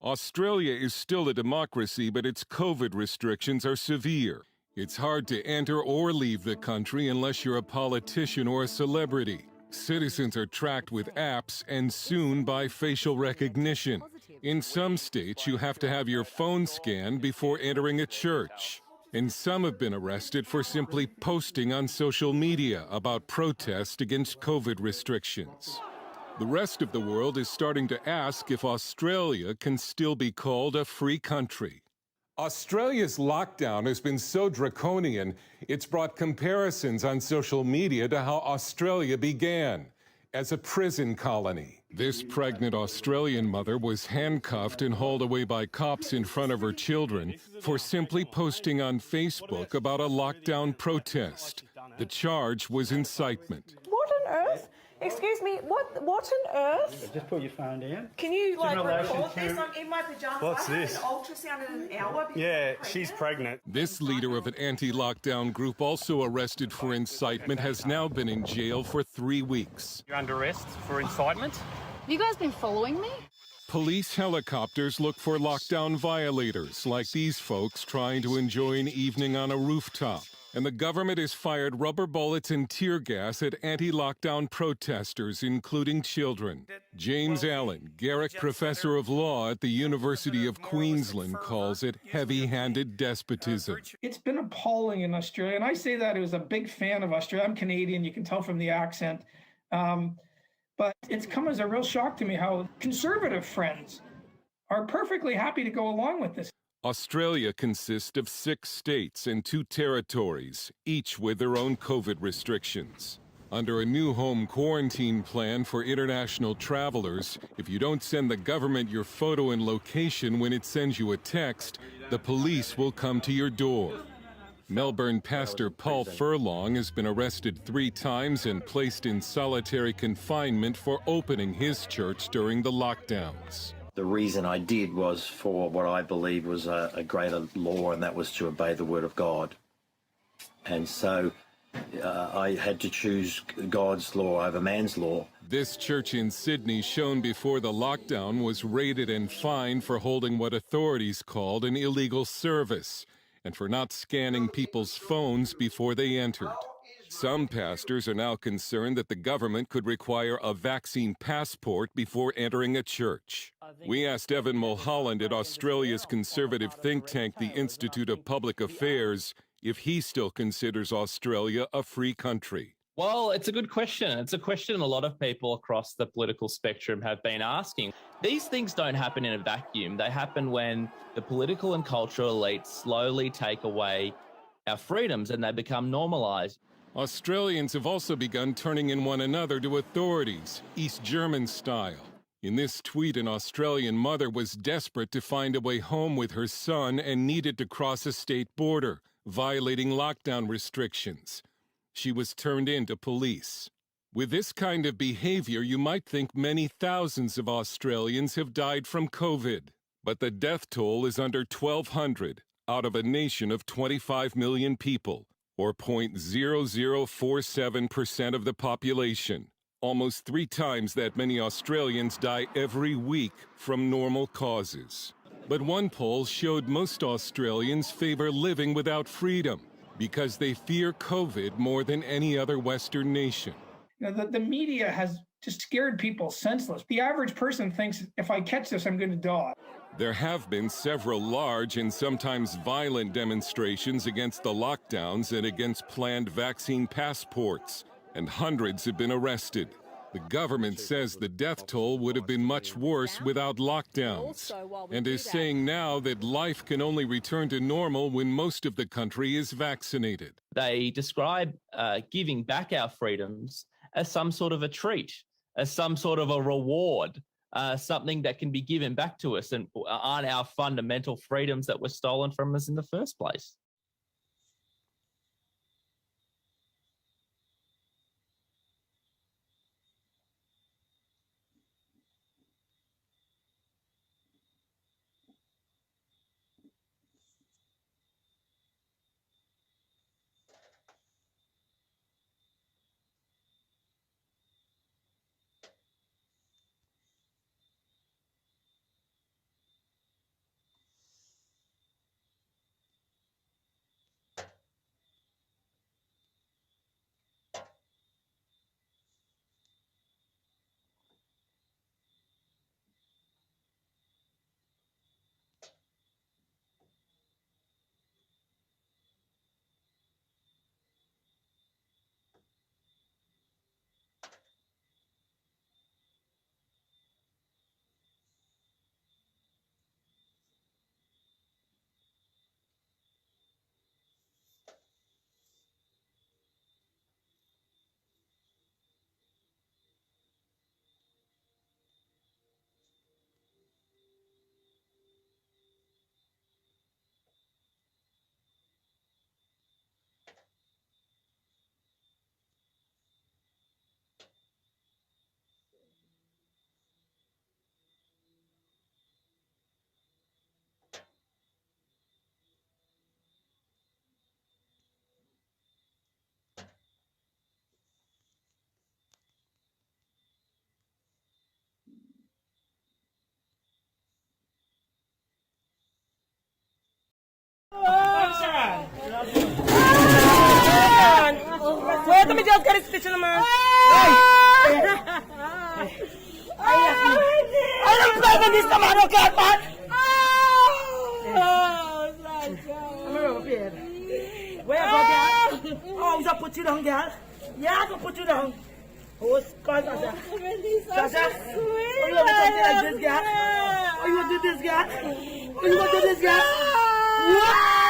Australia is still a democracy, but its COVID restrictions are severe. It's hard to enter or leave the country unless you're a politician or a celebrity. Citizens are tracked with apps and soon by facial recognition. In some states, you have to have your phone scanned before entering a church. And some have been arrested for simply posting on social media about protests against COVID restrictions. The rest of the world is starting to ask if Australia can still be called a free country. Australia's lockdown has been so draconian, it's brought comparisons on social media to how Australia began, as a prison colony. This pregnant Australian mother was handcuffed and hauled away by cops in front of her children for simply posting on Facebook about a lockdown protest. The charge was incitement. What on earth? Excuse me, what on earth? Just put your phone down. Can you record this? to- I'm in my pajamas. What's I have this? an ultrasound in an hour. because Yeah, I'm she's pregnant. pregnant. This leader of an anti-lockdown group, also arrested for incitement, has now been in jail for 3 weeks. You're under arrest for incitement. Have you guys been following me? Police helicopters look for lockdown violators, like these folks trying to enjoy an evening on a rooftop. And the government has fired rubber bullets and tear gas at anti-lockdown protesters, including children. James Allen, Garrick Professor of Law at the University of Queensland, calls it heavy-handed despotism. It's been appalling in Australia, and I say that as a big fan of Australia. I'm Canadian, you can tell from the accent. But it's come as a real shock to me how conservative friends are perfectly happy to go along with this. Australia consists of 6 states and 2 territories, each with their own COVID restrictions. Under a new home quarantine plan for international travelers, if you don't send the government your photo and location when it sends you a text, the police will come to your door. Melbourne pastor Paul Furlong has been arrested 3 times and placed in solitary confinement for opening his church during the lockdowns. The reason I did was for what I believe was a greater law, and that was to obey the word of God. And so I had to choose God's law over man's law. This church in Sydney, shown before the lockdown, was raided and fined for holding what authorities called an illegal service and for not scanning people's phones before they entered. Some pastors are now concerned that the government could require a vaccine passport before entering a church. We asked Evan Mulholland at Australia's conservative think tank, the Institute of Public Affairs, if he still considers Australia a free country. Well, it's a good question. It's a question a lot of people across the political spectrum have been asking. These things don't happen in a vacuum. They happen when the political and cultural elites slowly take away our freedoms and they become normalised. Australians have also begun turning in one another to authorities, East German style. In this tweet, an Australian mother was desperate to find a way home with her son and needed to cross a state border, violating lockdown restrictions. She was turned in to police. With this kind of behavior, you might think many thousands of Australians have died from COVID. But the death toll is under 1,200 out of a nation of 25 million people, or 0.0047% of the population. Almost 3 times that many Australians die every week from normal causes. But one poll showed most Australians favor living without freedom because they fear COVID more than any other Western nation. You know, the media has just scared people senseless. The average person thinks, if I catch this, I'm going to die. There have been several large and sometimes violent demonstrations against the lockdowns and against planned vaccine passports, and hundreds have been arrested. The government says the death toll would have been much worse without lockdowns, and is saying now that life can only return to normal when most of the country is vaccinated. They describe giving back our freedoms as some sort of a treat, as some sort of a reward, something that can be given back to us and aren't our fundamental freedoms that were stolen from us in the first place. Wait, let me just get his picture, man. I don't play with this man, okay, man? Where you go, girl? Oh, I put you down, girl. Yeah, I can put you down. Oh, God, Sasha. Sasha, oh, you want me to like this, girl? Oh, you want to do this, girl? Oh, you want to do this, girl? What?